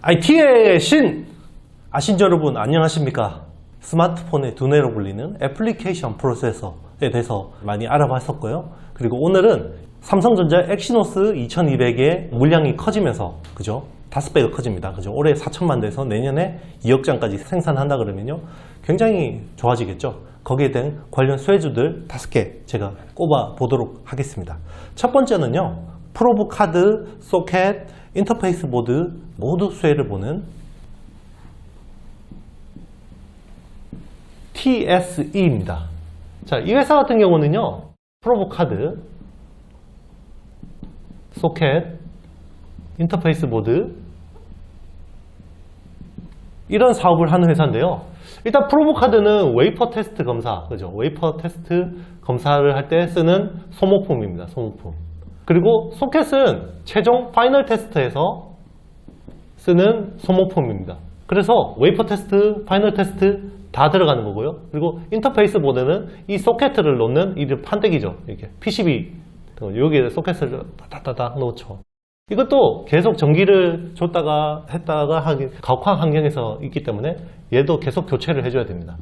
IT의 신! 아신지 여러분 안녕하십니까? 스마트폰의 두뇌로 불리는 애플리케이션 프로세서에 대해서 많이 알아봤었고요. 그리고 오늘은 삼성전자 엑시노스 2200의 물량이 커지면서 그죠? 5배가 커집니다. 그죠? 올해 4천만 대에서 내년에 2억 장까지 생산한다 그러면요. 굉장히 좋아지겠죠? 거기에 대한 관련 수혜주들 5개 제가 꼽아 보도록 하겠습니다. 첫 번째는요. 프로브 카드, 소켓, 인터페이스 보드 모두 수혜를 보는 TSE입니다. 자, 이 회사 같은 경우는요. 프로브 카드, 소켓, 인터페이스 보드 이런 사업을 하는 회사인데요. 일단 프로브 카드는 웨이퍼 테스트 검사, 그죠? 웨이퍼 테스트 검사를 할 때 쓰는 소모품입니다. 소모품. 그리고 소켓은 최종 파이널 테스트에서 쓰는 소모품입니다. 그래서 웨이퍼 테스트, 파이널 테스트 다 들어가는 거고요. 그리고 인터페이스 보드는 이 소켓을 놓는 이 판때기죠. 이렇게 PCB 여기에 소켓을 따다다닥 놓죠. 이것도 계속 전기를 줬다가 했다가 하기 가혹한 환경에서 있기 때문에 얘도 계속 교체를 해줘야 됩니다.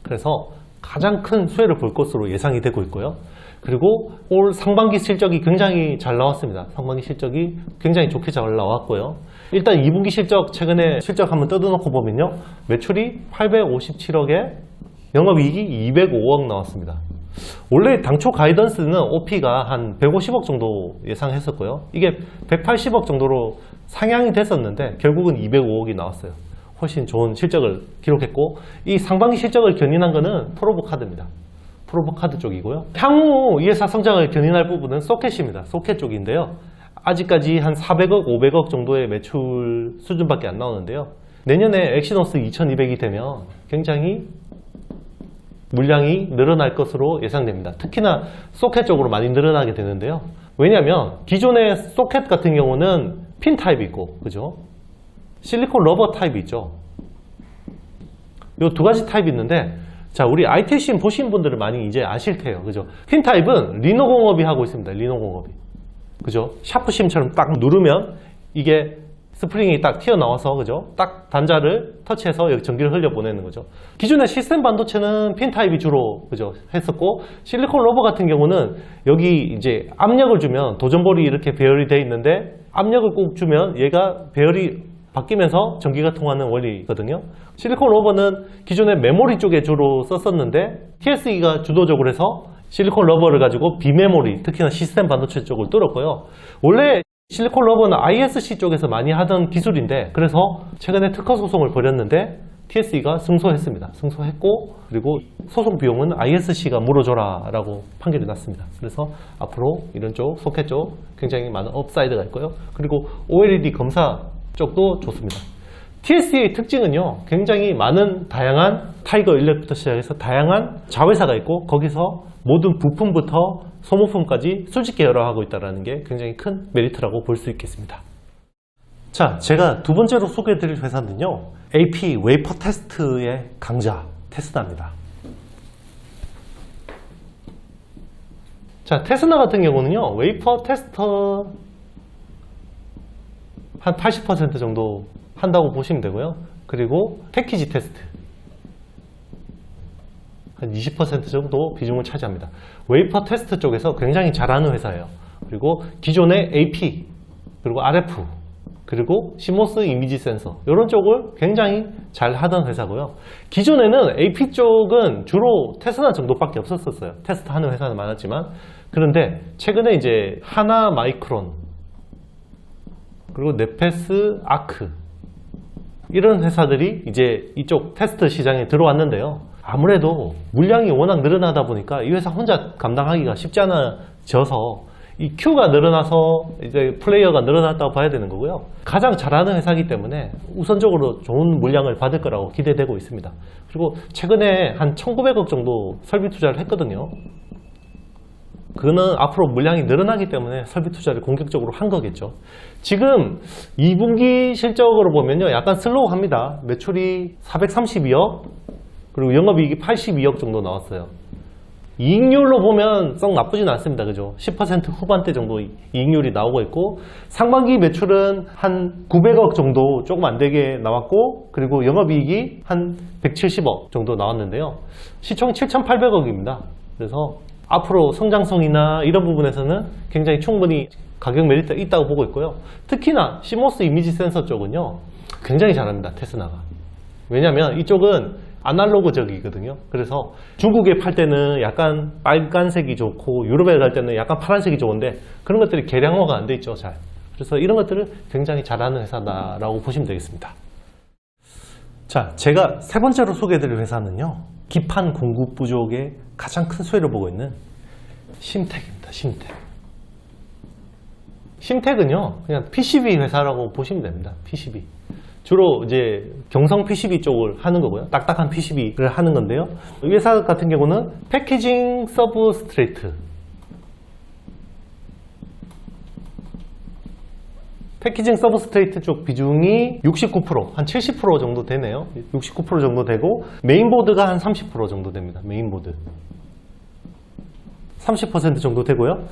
그래서 가장 큰 수혜를 볼 것으로 예상이 되고 있고요. 그리고 올 상반기 실적이 굉장히 잘 나왔습니다. 상반기 실적이 굉장히 좋게 잘 나왔고요. 일단 2분기 실적 최근에 실적 한번 뜯어놓고 보면요. 매출이 857억에 영업이익이 205억 나왔습니다. 원래 당초 가이던스는 OP가 한 150억 정도 예상했었고요. 이게 180억 정도로 상향이 됐었는데 결국은 205억이 나왔어요. 훨씬 좋은 실적을 기록했고 이 상반기 실적을 견인한 거는 프로브 카드입니다. 프로브 카드 쪽이고요. 향후 이 회사 성장을 견인할 부분은 소켓입니다. 소켓 쪽인데요. 아직까지 한 400억, 500억 정도의 매출 수준밖에 안 나오는데요. 내년에 엑시노스 2200이 되면 굉장히 물량이 늘어날 것으로 예상됩니다. 특히나 소켓 쪽으로 많이 늘어나게 되는데요. 왜냐하면 기존의 소켓 같은 경우는 핀 타입이 있고, 그죠? 실리콘 러버 타입이 있죠. 이 두 가지 타입이 있는데, 자, 우리 ITC 보신 분들은 많이 이제 아실 테요. 그죠? 핀 타입은 리노공업이 하고 있습니다. 리노공업이. 그죠? 샤프심처럼 딱 누르면 이게 스프링이 딱 튀어나와서 그죠? 딱 단자를 터치해서 여기 전기를 흘려보내는 거죠. 기존의 시스템 반도체는 핀 타입이 주로 그죠? 했었고 실리콘 러버 같은 경우는 여기 이제 압력을 주면 도전볼이 이렇게 배열이 되어 있는데 압력을 꼭 주면 얘가 배열이 바뀌면서 전기가 통하는 원리거든요. 실리콘 러버는 기존의 메모리 쪽에 주로 썼었는데 TSE가 주도적으로 해서 실리콘 러버를 가지고 비메모리, 특히나 시스템 반도체 쪽을 뚫었고요. 원래 실리콘 러버는 ISC 쪽에서 많이 하던 기술인데 그래서 최근에 특허 소송을 벌였는데 TSE가 승소했습니다. 승소했고 그리고 소송 비용은 ISC가 물어줘라 라고 판결이 났습니다. 그래서 앞으로 이런 쪽, 소켓 쪽 굉장히 많은 업사이드가 있고요. 그리고 OLED 검사 쪽도 좋습니다. TSE의 특징은요. 굉장히 많은 다양한 타이거 일렉부터 시작해서 다양한 자회사가 있고 거기서 모든 부품부터 소모품까지 수직 계열화하고 있다는 게 굉장히 큰 메리트라고 볼 수 있겠습니다. 자, 제가 두 번째로 소개해드릴 회사는요. AP 웨이퍼 테스트의 강자 테스나입니다. 자, 테스나 같은 경우는요. 웨이퍼 테스터 한 80% 정도 한다고 보시면 되고요. 그리고 패키지 테스트 한 20% 정도 비중을 차지합니다. 웨이퍼 테스트 쪽에서 굉장히 잘하는 회사예요. 그리고 기존의 AP, 그리고 RF, 그리고 CMOS 이미지 센서 이런 쪽을 굉장히 잘 하던 회사고요. 기존에는 AP 쪽은 주로 테스나 정도밖에 없었어요. 테스트 하는 회사는 많았지만 그런데 최근에 이제 하나 마이크론 그리고 네페스 아크 이런 회사들이 이제 이쪽 테스트 시장에 들어왔는데요. 아무래도 물량이 워낙 늘어나다 보니까 이 회사 혼자 감당하기가 쉽지 않아져서 이 Q가 늘어나서 이제 플레이어가 늘어났다고 봐야 되는 거고요. 가장 잘하는 회사이기 때문에 우선적으로 좋은 물량을 받을 거라고 기대되고 있습니다. 그리고 최근에 한 1900억 정도 설비 투자를 했거든요. 그거는 앞으로 물량이 늘어나기 때문에 설비 투자를 공격적으로 한 거겠죠. 지금 2분기 실적으로 보면요. 약간 슬로우합니다. 매출이 432억 그리고 영업이익이 82억 정도 나왔어요. 이익률로 보면 썩 나쁘진 않습니다. 그죠? 10% 후반대 정도 이익률이 나오고 있고, 상반기 매출은 한 900억 정도 조금 안 되게 나왔고, 그리고 영업이익이 한 170억 정도 나왔는데요. 시총이 7,800억입니다. 그래서 앞으로 성장성이나 이런 부분에서는 굉장히 충분히 가격 메리트가 있다고 보고 있고요. 특히나 CMOS 이미지 센서 쪽은요, 굉장히 잘합니다. 테스나가. 왜냐면 이쪽은 아날로그적이거든요. 그래서 중국에 팔 때는 약간 빨간색이 좋고 유럽에 갈 때는 약간 파란색이 좋은데 그런 것들이 개량화가 안 돼 있죠. 잘. 그래서 이런 것들을 굉장히 잘하는 회사다라고 보시면 되겠습니다. 자, 제가 세 번째로 소개해드릴 회사는요, 기판 공급 부족에 가장 큰 수혜를 보고 있는 심텍입니다. 심텍은요, 그냥 PCB 회사라고 보시면 됩니다. PCB. 주로 이제 경성 PCB 쪽을 하는 거고요. 딱딱한 PCB를 하는 건데요. 이 회사 같은 경우는 패키징 서브스트레이트, 패키징 서브스트레이트 쪽 비중이 69%, 한 70% 정도 되네요. 69% 정도 되고, 메인보드가 한 30% 정도 됩니다. 메인보드 30% 정도 되고요.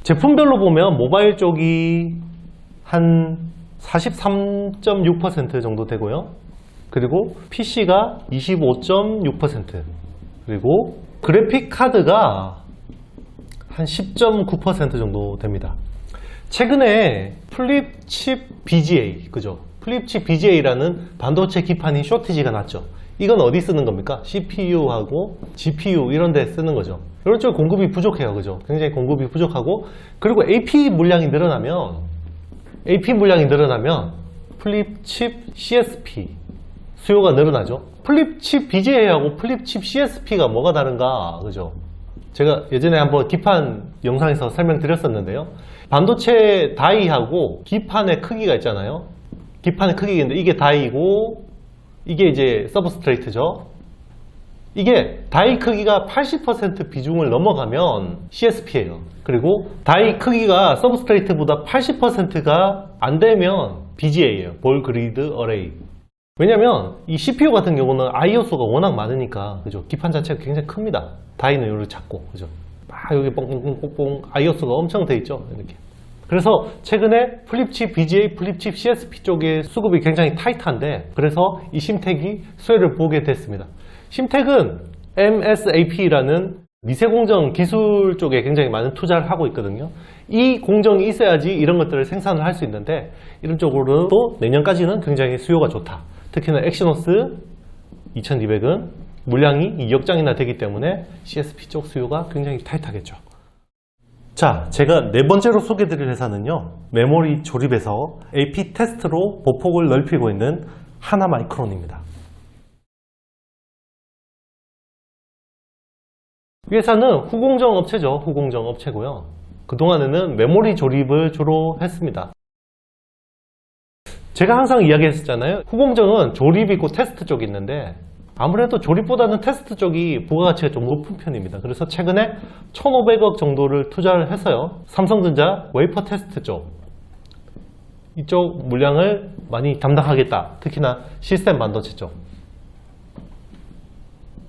제품별로 보면 모바일 쪽이 한 43.6% 정도 되고요. 그리고 PC가 25.6%, 그리고 그래픽 카드가 한 10.9% 정도 됩니다. 최근에 플립칩 BGA, 그죠? 플립칩 BGA라는 반도체 기판이 쇼티지가 났죠. 이건 어디 쓰는 겁니까? CPU하고 GPU 이런 데 쓰는 거죠. 이런 쪽 공급이 부족해요. 그죠? 굉장히 공급이 부족하고, 그리고 AP 물량이 늘어나면 플립칩 CSP 수요가 늘어나죠. 플립칩 BGA하고 플립칩 CSP가 뭐가 다른가, 그죠? 제가 예전에 한번 기판 영상에서 설명드렸었는데요. 반도체 다이하고 기판의 크기가 있잖아요. 기판의 크기인데 이게 다이고 이게 이제 서브스트레이트죠. 이게 다이 크기가 80% 비중을 넘어가면 CSP예요. 그리고 다이 크기가 서브스트레이트보다 80%가 안 되면 BGA예요. 볼 그리드 어레이. 왜냐면 이 CPU 같은 경우는 IO 수가 워낙 많으니까, 그죠? 기판 자체가 굉장히 큽니다. 다이는 이렇게 작고, 그죠? 막 여기 뽕뽕뽕뽕 IO 수가 엄청 돼 있죠. 이렇게. 그래서 최근에 플립칩 BGA, 플립칩 CSP 쪽의 수급이 굉장히 타이트한데, 그래서 이 심텍이 수혜를 보게 됐습니다. 심텍은 MSAP라는 미세공정 기술 쪽에 굉장히 많은 투자를 하고 있거든요. 이 공정이 있어야지 이런 것들을 생산을 할 수 있는데, 이런 쪽으로도 내년까지는 굉장히 수요가 좋다. 특히나 엑시노스 2200은 물량이 2억 장이나 되기 때문에 CSP 쪽 수요가 굉장히 타이트하겠죠. 자, 제가 네 번째로 소개해드릴 회사는요, 메모리 조립에서 AP 테스트로 보폭을 넓히고 있는 하나마이크론입니다. 이 회사는 후공정 업체죠. 후공정 업체고요. 그동안에는 메모리 조립을 주로 했습니다. 제가 항상 이야기했었잖아요. 후공정은 조립 있고 테스트 쪽이 있는데, 아무래도 조립보다는 테스트 쪽이 부가가치가 좀 높은 편입니다. 그래서 최근에 1,500억 정도를 투자를 해서요, 삼성전자 웨이퍼 테스트 쪽, 이쪽 물량을 많이 담당하겠다. 특히나 시스템 반도체 쪽.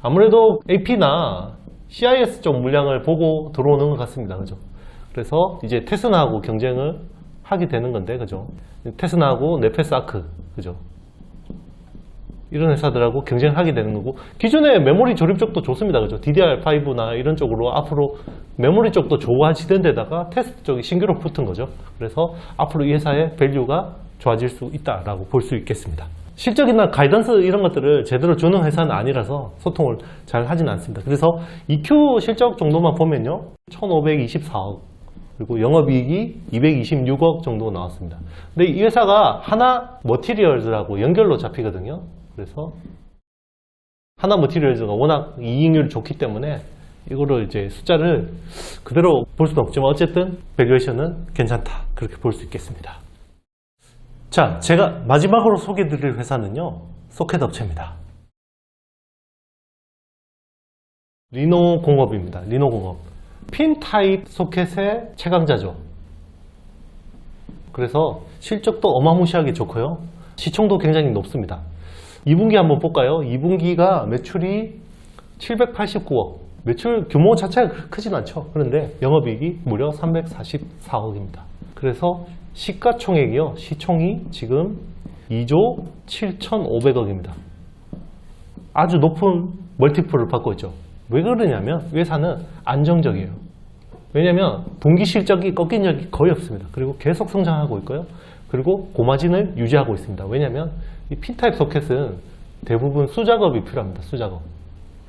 아무래도 AP나 CIS 쪽 물량을 보고 들어오는 것 같습니다. 그죠? 그래서 이제 테스나하고 경쟁을 하게 되는 건데, 그죠? 테스나하고 네페스 아크, 그죠? 이런 회사들하고 경쟁하게 되는 거고, 기존의 메모리 조립 쪽도 좋습니다. 그죠? DDR5나 이런 쪽으로 앞으로 메모리 쪽도 좋아지는 데다가 테스트 쪽이 신규로 붙은 거죠. 그래서 앞으로 이 회사의 밸류가 좋아질 수 있다라고 볼 수 있겠습니다. 실적이나 가이던스 이런 것들을 제대로 주는 회사는 아니라서 소통을 잘 하진 않습니다. 그래서 EQ 실적 정도만 보면요, 1,524억, 그리고 영업이익이 226억 정도 나왔습니다. 근데 이 회사가 하나 머티리얼즈라고 연결로 잡히거든요. 그래서 하나 머티리얼즈가 워낙 이익률이 좋기 때문에 이거를 이제 숫자를 그대로 볼 수는 없지만 어쨌든 밸류에이션은 괜찮다, 그렇게 볼 수 있겠습니다. 자, 제가 마지막으로 소개해드릴 회사는요, 소켓 업체입니다. 리노공업입니다. 리노공업. 핀 타입 소켓의 최강자죠. 그래서 실적도 어마무시하게 좋고요, 시총도 굉장히 높습니다. 2분기 한번 볼까요? 2분기가 매출이 789억, 매출 규모 자체가 크진 않죠. 그런데 영업이익이 무려 344억입니다. 그래서 시가총액이요. 시총이 지금 2조 7,500억입니다. 아주 높은 멀티플을 받고 있죠. 왜 그러냐면 회사는 안정적이에요. 왜냐면 분기 실적이 꺾인 적이 거의 없습니다. 그리고 계속 성장하고 있고요. 그리고 고마진을 유지하고 있습니다. 왜냐면 이 P타입 소켓은 대부분 수작업이 필요합니다. 수작업.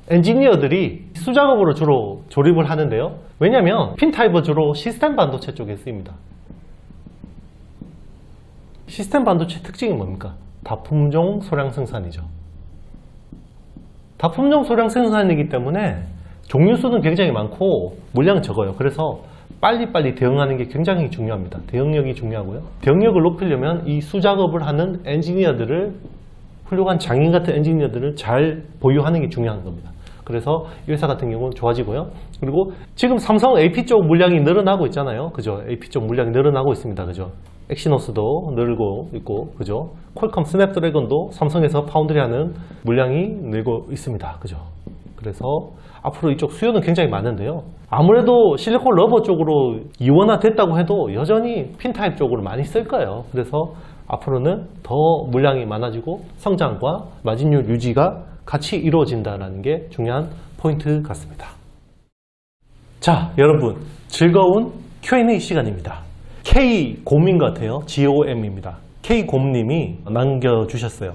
엔지니어들이 수작업으로 주로 조립을 하는데요. 왜냐면 핀타입은 주로 시스템 반도체 쪽에 쓰입니다. 시스템 반도체 특징이 뭡니까? 다품종 소량 생산이죠. 다품종 소량 생산이기 때문에 종류 수는 굉장히 많고 물량은 적어요. 그래서 빨리빨리 대응하는 게 굉장히 중요합니다. 대응력이 중요하고요. 대응력을 높이려면 이 수작업을 하는 엔지니어들을, 훌륭한 장인 같은 엔지니어들을 잘 보유하는 게 중요한 겁니다. 그래서 이 회사 같은 경우는 좋아지고요. 그리고 지금 삼성 AP 쪽 물량이 늘어나고 있잖아요. 그죠? AP 쪽 물량이 늘어나고 있습니다. 그죠? 엑시노스도 늘고 있고, 그죠? 퀄컴 스냅드래곤도 삼성에서 파운드리 하는 물량이 늘고 있습니다. 그죠? 그래서 앞으로 이쪽 수요는 굉장히 많은데요. 아무래도 실리콘 러버 쪽으로 이원화됐다고 해도 여전히 핀타입 쪽으로 많이 쓸 거예요. 그래서 앞으로는 더 물량이 많아지고 성장과 마진율 유지가 같이 이루어진다는 게 중요한 포인트 같습니다. 자, 여러분 즐거운 Q&A 시간입니다. K곰인 것 같아요. GOM입니다. K곰님이 남겨주셨어요.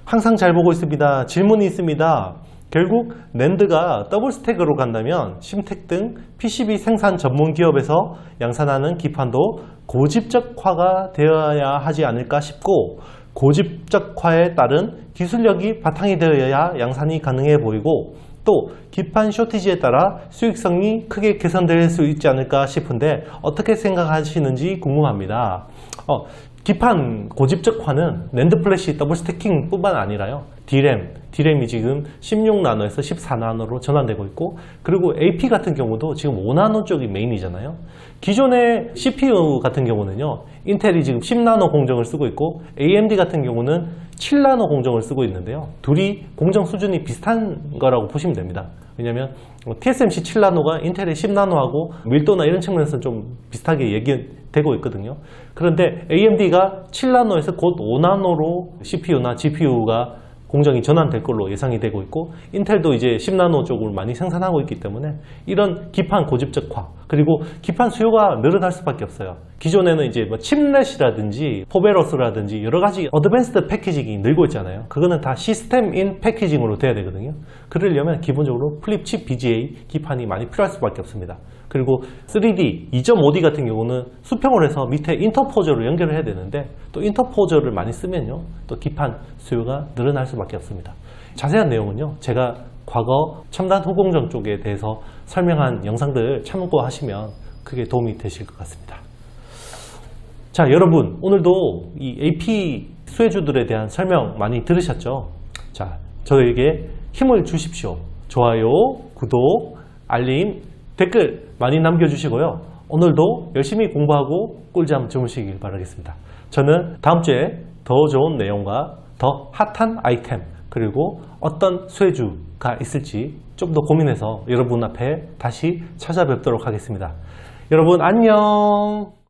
항상 잘 보고 있습니다. 질문이 있습니다. 결국 낸드가 더블 스택으로 간다면 심텍 등 PCB 생산 전문 기업에서 양산하는 기판도 고집적화가 되어야 하지 않을까 싶고, 고집적화에 따른 기술력이 바탕이 되어야 양산이 가능해 보이고, 또 기판 쇼티지에 따라 수익성이 크게 개선될 수 있지 않을까 싶은데 어떻게 생각하시는지 궁금합니다. 기판 고집적화는 낸드 플래시 더블 스태킹 뿐만 아니라요. D램이 지금 16나노에서 14나노로 전환되고 있고, 그리고 AP 같은 경우도 지금 5나노 쪽이 메인이잖아요. 기존의 CPU 같은 경우는요, 인텔이 지금 10나노 공정을 쓰고 있고 AMD 같은 경우는 7나노 공정을 쓰고 있는데요. 둘이 공정 수준이 비슷한 거라고 보시면 됩니다. 왜냐면 TSMC 7나노가 인텔의 10나노하고 밀도나 이런 측면에서는 좀 비슷하게 얘기되고 있거든요. 그런데 AMD가 7나노에서 곧 5나노로 CPU나 GPU가 공정이 전환될 걸로 예상이 되고 있고, 인텔도 이제 10나노 쪽을 많이 생산하고 있기 때문에 이런 기판 고집적화, 그리고 기판 수요가 늘어날 수밖에 없어요. 기존에는 이제 뭐 칩렛이라든지 포베러스라든지 여러 가지 어드밴스드 패키징이 늘고 있잖아요. 그거는 다 시스템인 패키징으로 돼야 되거든요. 그러려면 기본적으로 플립칩 BGA 기판이 많이 필요할 수밖에 없습니다. 그리고 3D 2.5D 같은 경우는 수평을 해서 밑에 인터포저를 연결을 해야 되는데, 또 인터포저를 많이 쓰면요, 또 기판 수요가 늘어날 수밖에 없습니다. 자세한 내용은요, 제가 과거 첨단 후공정 쪽에 대해서 설명한 영상들 참고하시면 크게 도움이 되실 것 같습니다. 자, 여러분 오늘도 이 AP 수혜주들에 대한 설명 많이 들으셨죠? 자, 저에게 힘을 주십시오. 좋아요, 구독, 알림, 댓글 많이 남겨주시고요. 오늘도 열심히 공부하고 꿀잠 주무시길 바라겠습니다. 저는 다음 주에 더 좋은 내용과 더 핫한 아이템, 그리고 어떤 수혜주가 있을지 좀 더 고민해서 여러분 앞에 다시 찾아뵙도록 하겠습니다. 여러분 안녕.